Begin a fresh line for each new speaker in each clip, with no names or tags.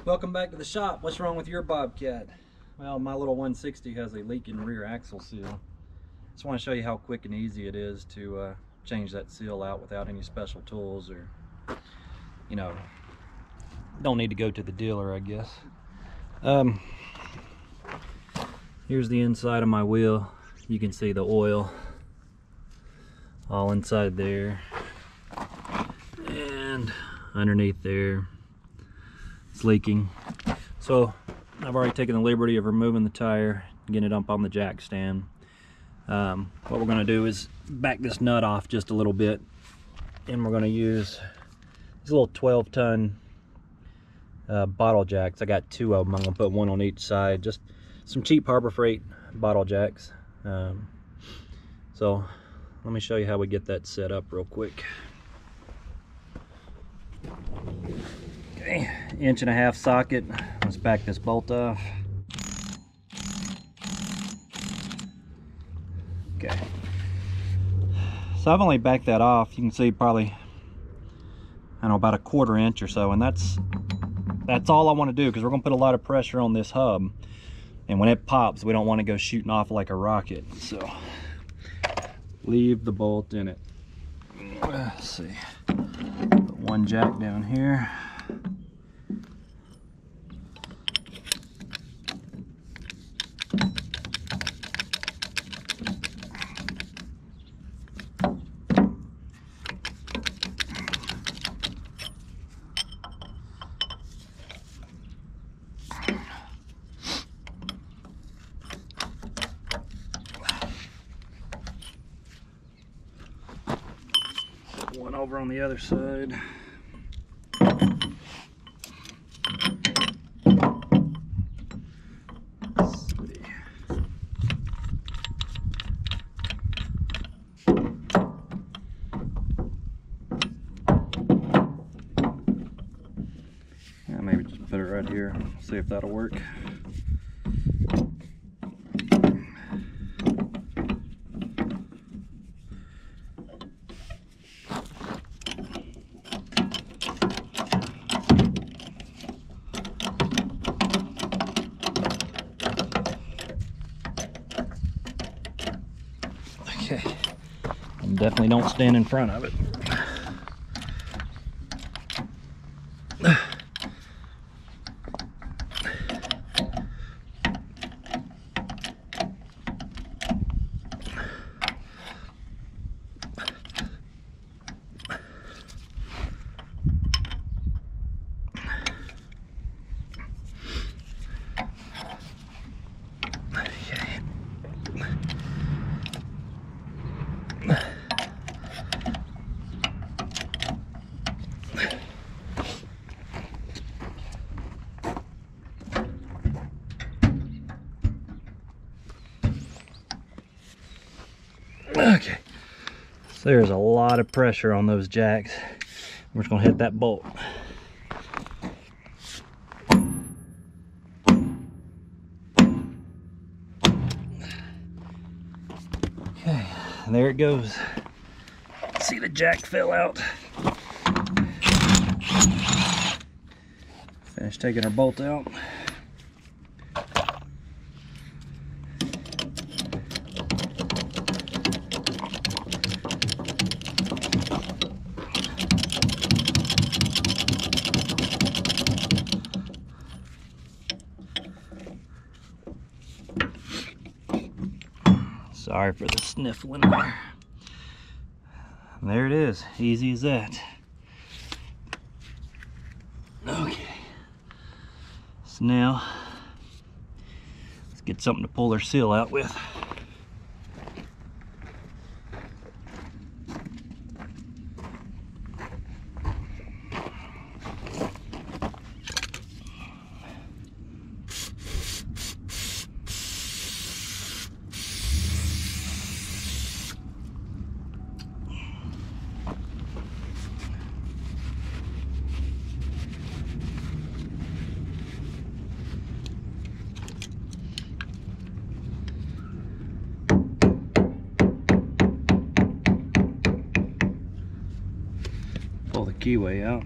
Welcome back to the shop. What's wrong with your Bobcat? Well, my little 160 has a leaking rear axle seal. Just want to show you how quick and easy it is to change that seal out without any special tools, or don't need to go to the dealer, I guess. Here's the inside of my wheel. You can see the oil all inside there, and underneath there it's leaking. So I've already taken the liberty of removing the tire, getting it up on the jack stand. What we're going to do is back this nut off just a little bit, and we're going to use these little 12-ton bottle jacks. I got two of them. I'm going to put one on each side, just some cheap Harbor Freight bottle jacks. So let me show you how we get that set up real quick. Okay, 1.5 inch socket. Let's back this bolt off. Okay, so I've only backed that off. You can see probably, I don't know, about 1/4 inch or so, and that's all I want to do, because we're going to put a lot of pressure on this hub, and when it pops we don't want to go shooting off like a rocket. So leave the bolt in it. Let's see, put one jack down here. One over on the other side. Yeah, maybe just put it right here. See if that'll work. Okay, and definitely don't stand in front of it. Okay, so there's a lot of pressure on those jacks. We're just gonna hit that bolt. Okay, and there it goes. See, the jack fell out. Finished taking our bolt out. Sorry for the sniffling there. And there it is, easy as that. Okay, so now let's get something to pull our seal out with. Pull the keyway out.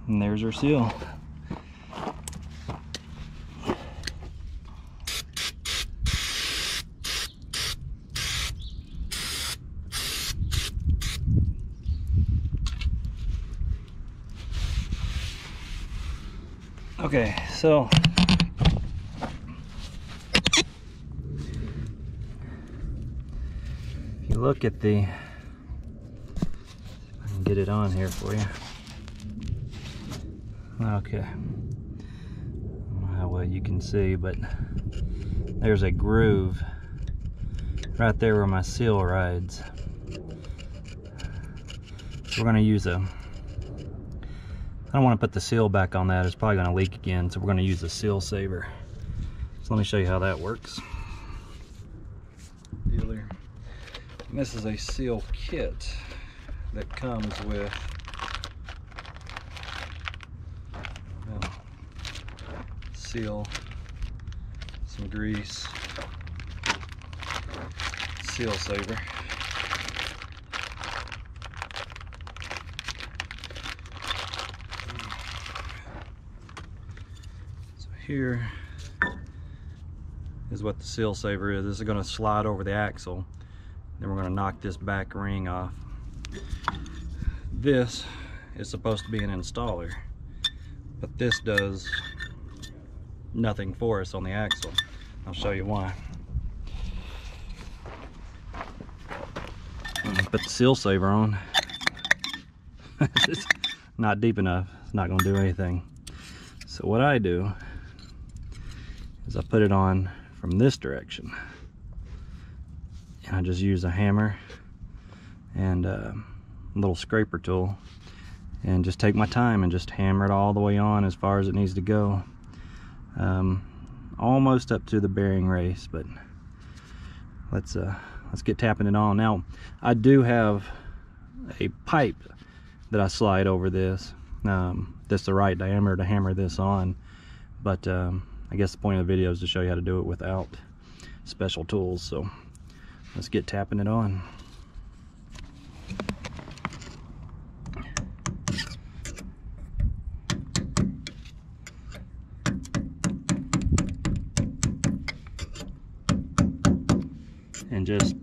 And there's our seal. Okay, so if you look at the, I can get it on here for you. Okay, I don't know how well you can see, but there's a groove right there where my seal rides. So we're going to use a, I don't want to put the seal back on that, it's probably going to leak again, so we're going to use a seal saver. So let me show you how that works. Dealer. And this is a seal kit that comes with seal, some grease, seal saver. So here is what the seal saver is. This is going to slide over the axle. Then we're going to knock this back ring off. This is supposed to be an installer, but this does nothing for us on the axle. I'll show you why. Put the seal saver on. It's not deep enough. It's not going to do anything. So what I do is I put it on from this direction, and I just use a hammer and a little scraper tool and just take my time and just hammer it all the way on as far as it needs to go. Almost up to the bearing race, but let's get tapping it on. Now I do have a pipe that I slide over this. That's the right diameter to hammer this on, but I guess the point of the video is to show you how to do it without special tools. So let's get tapping it on. And just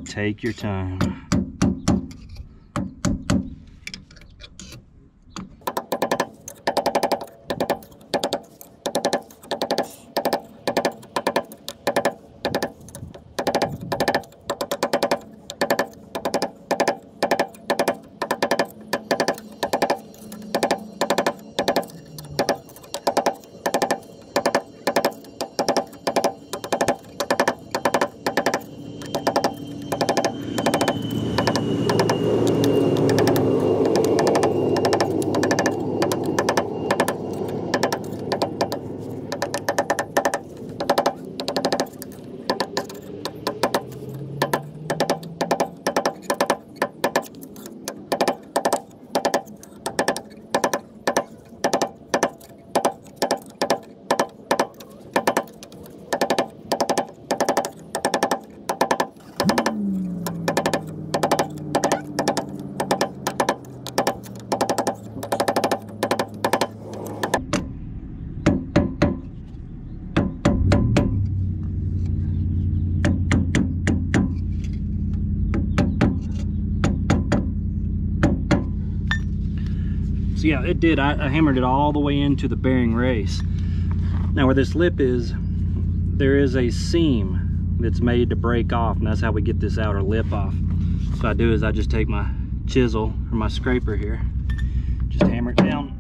take your time. So yeah, it did. I hammered it all the way into the bearing race. Now where this lip is, there is a seam that's made to break off, and that's how we get this outer lip off. So what I do is I just take my chisel or my scraper here, just hammer it down.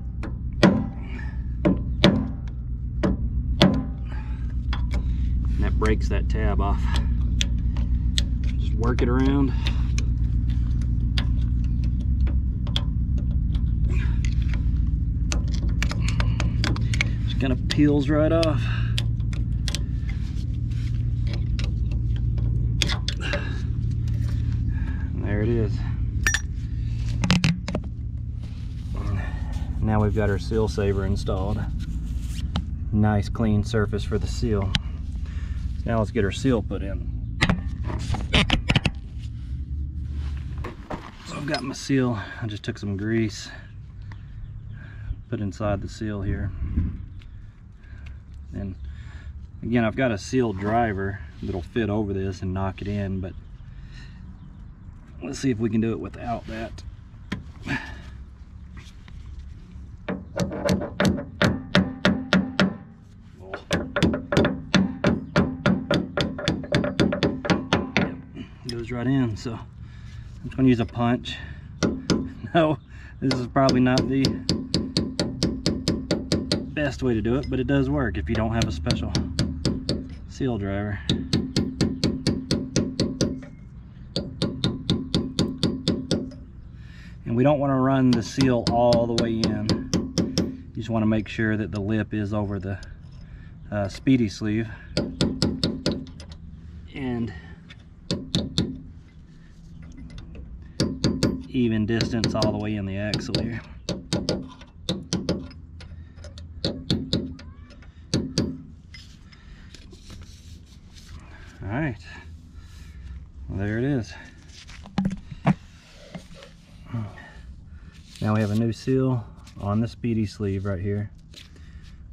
And that breaks that tab off. Just work it around. Kind of peels right off. And there it is. Now we've got our seal saver installed. Nice clean surface for the seal. Now let's get our seal put in. So I've got my seal. I just took some grease, put inside the seal here. And again, I've got a seal driver that'll fit over this and knock it in, but let's see if we can do it without that. Goes right in, so I'm just going to use a punch. No, this is probably not the best way to do it, but it does work if you don't have a special seal driver. And we don't want to run the seal all the way in. You just want to make sure that the lip is over the Speedi sleeve. And even distance all the way in the axle here. All right, well, there it is. Now we have a new seal on the Speedi sleeve right here.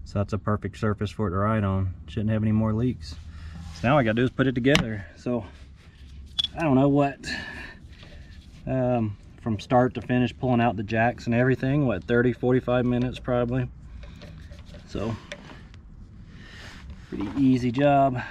So that's a perfect surface for it to ride on. Shouldn't have any more leaks. So now all I gotta do is put it together. So I don't know what, from start to finish, pulling out the jacks and everything, what, 30-45 minutes probably. So pretty easy job.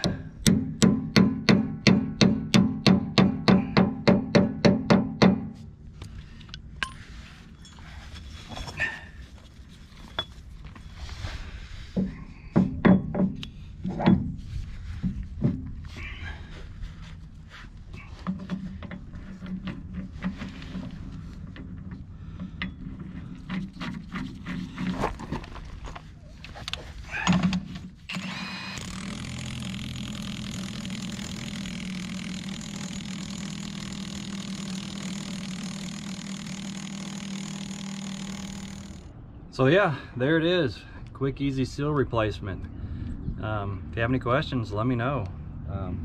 So yeah, there it is. Quick, easy seal replacement. If you have any questions, let me know.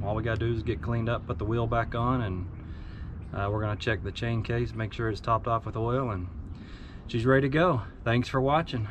All we gotta do is get cleaned up, put the wheel back on, and we're gonna check the chain case, make sure it's topped off with oil, and she's ready to go. Thanks for watching.